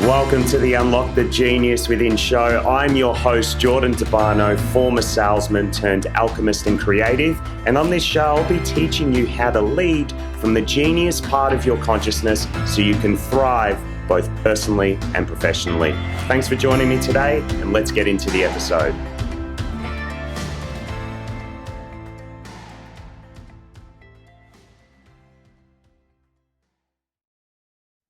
Welcome to the Unlock the Genius Within show. I'm your host, Jordan Tabano, former salesman turned alchemist and creative. And on this show, I'll be teaching you how to lead from the genius part of your consciousness so you can thrive both personally and professionally. Thanks for joining me today, and let's get into the episode.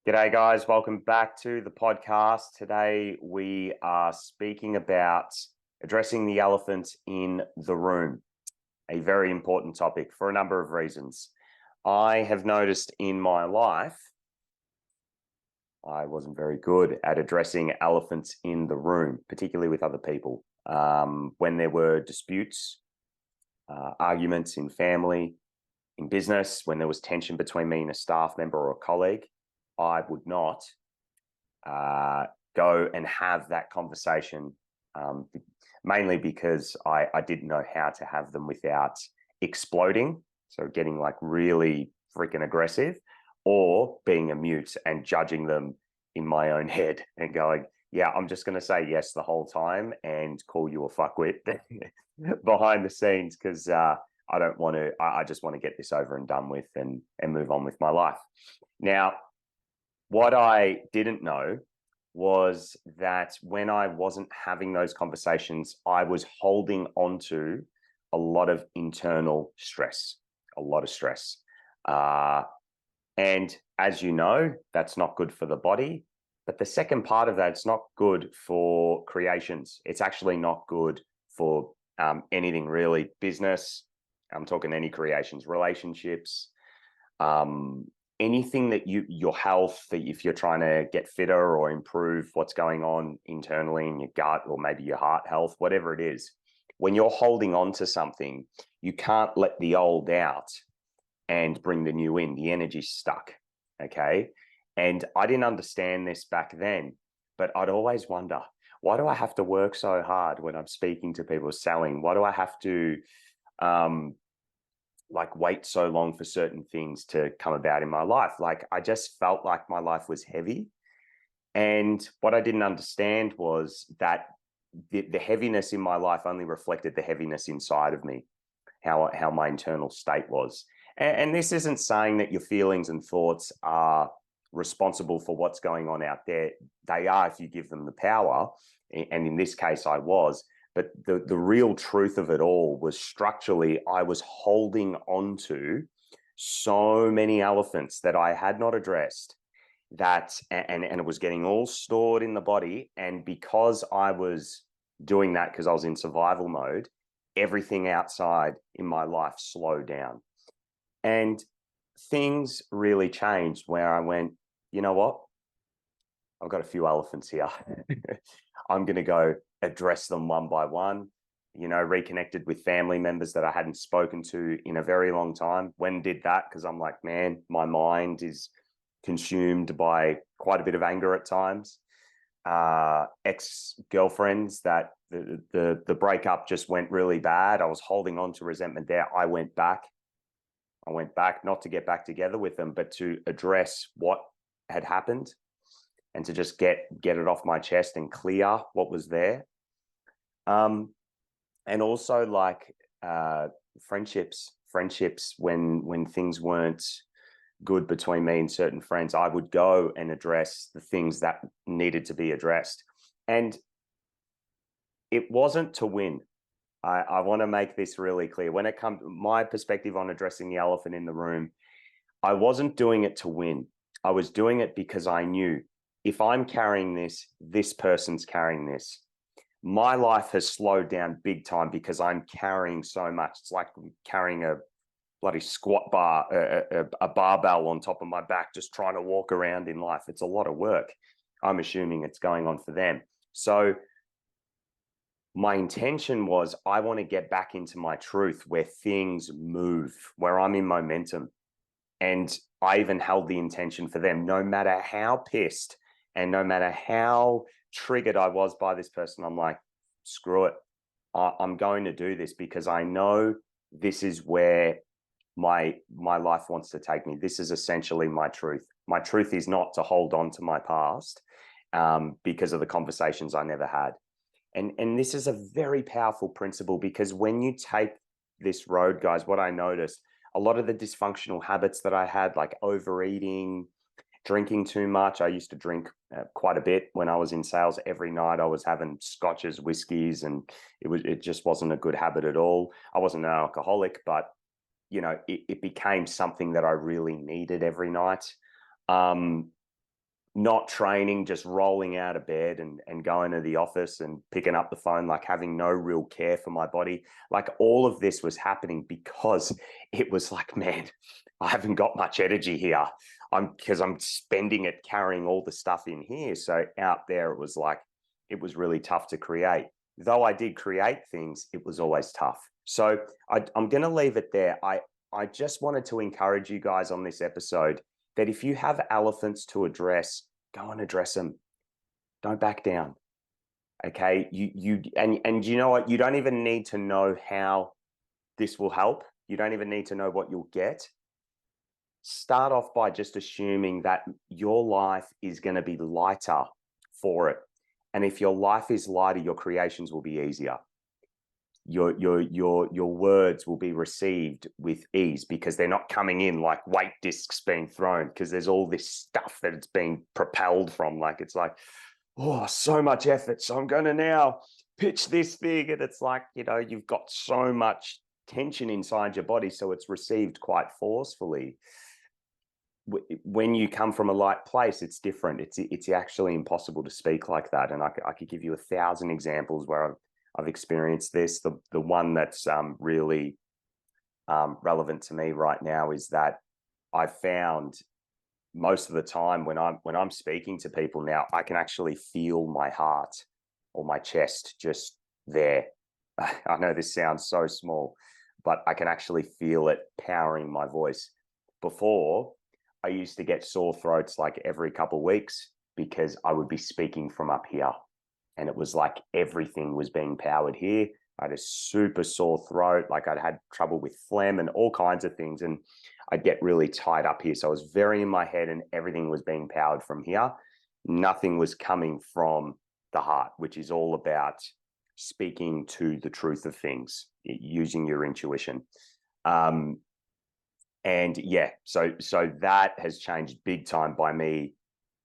G'day guys, welcome back to the podcast. Today we are speaking about addressing the elephant in the room, a very important topic for a number of reasons. I have noticed in my life, I wasn't very good at addressing elephants in the room, particularly with other people. When there were disputes, arguments in family, in business, when there was tension between me and a staff member or a colleague, I would not go and have that conversation, mainly because I didn't know how to have them without exploding, so getting like really freaking aggressive, or being a mute and judging them in my own head and going, yeah, I'm just going to say yes the whole time and call you a fuckwit behind the scenes because I don't want to, I just want to get this over and done with and move on with my life. Now, what I didn't know was that when I wasn't having those conversations, I was holding on to a lot of internal stress, a lot of stress. And as you know, that's not good for the body. But the second part of that, it's not good for creations. It's actually not good for anything really. Business, I'm talking any creations, relationships, anything that your health, that if you're trying to get fitter or improve what's going on internally in your gut or maybe your heart health, whatever it is, when you're holding on to something, you can't let the old out and bring the new in. The energy's stuck, okay? And I didn't understand this back then, but I'd always wonder, why do I have to work so hard when I'm speaking to people selling? Why do I have to wait so long for certain things to come about in my life? Like, I just felt like my life was heavy. And what I didn't understand was that the heaviness in my life only reflected the heaviness inside of me, how my internal state was. And this isn't saying that your feelings and thoughts are responsible for what's going on out there. They are if you give them the power. And in this case, I was. But the real truth of it all was structurally, I was holding on to so many elephants that I had not addressed, and it was getting all stored in the body. And because I was doing that, because I was in survival mode, everything outside in my life slowed down. And things really changed where I went, you know what? I've got a few elephants here. I'm going to go address them one by one, reconnected with family members that I hadn't spoken to in a very long time. When did that? Because I'm like, man, my mind is consumed by quite a bit of anger at times. Ex-girlfriends that the breakup just went really bad. I was holding on to resentment there. I went back not to get back together with them, but to address what had happened and to just get it off my chest and clear what was there. And also friendships when things weren't good between me and certain friends, I would go and address the things that needed to be addressed. And it wasn't to win. I want to make this really clear. When it comes, my perspective on addressing the elephant in the room, I wasn't doing it to win. I was doing it because I knew if I'm carrying this person's carrying this. My life has slowed down big time because I'm carrying so much. It's like carrying a bloody squat bar, a barbell on top of my back, just trying to walk around in life. It's a lot of work. I'm assuming it's going on for them. So my intention was, I want to get back into my truth where things move, where I'm in momentum. And I even held the intention for them, no matter how pissed and no matter how triggered I was by this person, I'm like, screw it. I'm going to do this because I know this is where my life wants to take me. This is essentially my truth. My truth is not to hold on to my past. because of the conversations I never had. And this is a very powerful principle, because when you take this road, guys, what I noticed, a lot of the dysfunctional habits that I had, like overeating, drinking too much. I used to drink quite a bit when I was in sales. Every night I was having scotches, whiskeys, and it just wasn't a good habit at all. I wasn't an alcoholic, but it became something that I really needed every night. Not training, just rolling out of bed and going to the office and picking up the phone, like having no real care for my body. Like all of this was happening because it was like, man, I haven't got much energy here. Because I'm spending it carrying all the stuff in here. So out there, it was really tough to create. Though I did create things, it was always tough. So I'm going to leave it there. I just wanted to encourage you guys on this episode that if you have elephants to address, go and address them. Don't back down. Okay. And you know what? You don't even need to know how this will help. You don't even need to know what you'll get. Start off by just assuming that your life is going to be lighter for it. And if your life is lighter, your creations will be easier. Your words will be received with ease, because they're not coming in like weight discs being thrown, because there's all this stuff that it's being propelled from. Like, it's like, oh, so much effort, so I'm going to now pitch this thing. And it's like, you've got so much tension inside your body, so it's received quite forcefully. When you come from a light place, it's different. It's actually impossible to speak like that. And I could give you 1,000 examples where I've experienced this. The one that's really relevant to me right now is that I've found most of the time when I'm speaking to people now, I can actually feel my heart or my chest just there. I know this sounds so small, but I can actually feel it powering my voice. Before, I used to get sore throats like every couple of weeks because I would be speaking from up here. And it was like everything was being powered here. I had a super sore throat. Like, I'd had trouble with phlegm and all kinds of things. And I'd get really tied up here. So I was very in my head, and everything was being powered from here. Nothing was coming from the heart, which is all about speaking to the truth of things, using your intuition. And yeah, so that has changed big time by me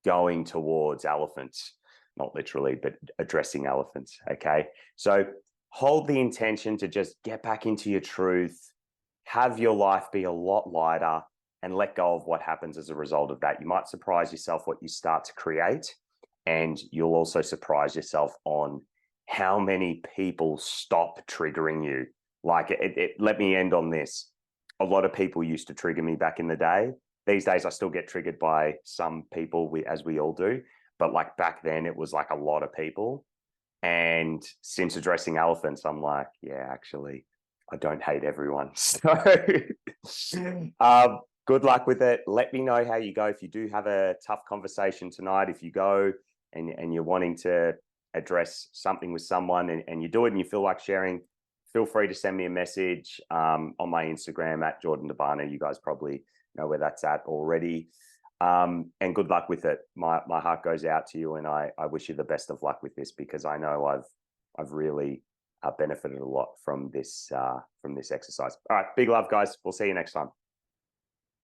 going towards elephants, not literally, but addressing elephants. Okay. So hold the intention to just get back into your truth, have your life be a lot lighter, and let go of what happens as a result of that. You might surprise yourself what you start to create, and you'll also surprise yourself on how many people stop triggering you. Like, let me end on this. A lot of people used to trigger me back in the day. These days, I still get triggered by some people, as we all do. But like back then, it was like a lot of people. And since addressing elephants, I'm like, yeah, actually, I don't hate everyone. So good luck with it. Let me know how you go. If you do have a tough conversation tonight, if you go and you're wanting to address something with someone and you do it and you feel like sharing, feel free to send me a message on my Instagram at Jordan Debano. You guys probably know where that's at already. And good luck with it. My heart goes out to you, and I wish you the best of luck with this, because I know I've really benefited a lot from this exercise. All right, big love, guys. We'll see you next time.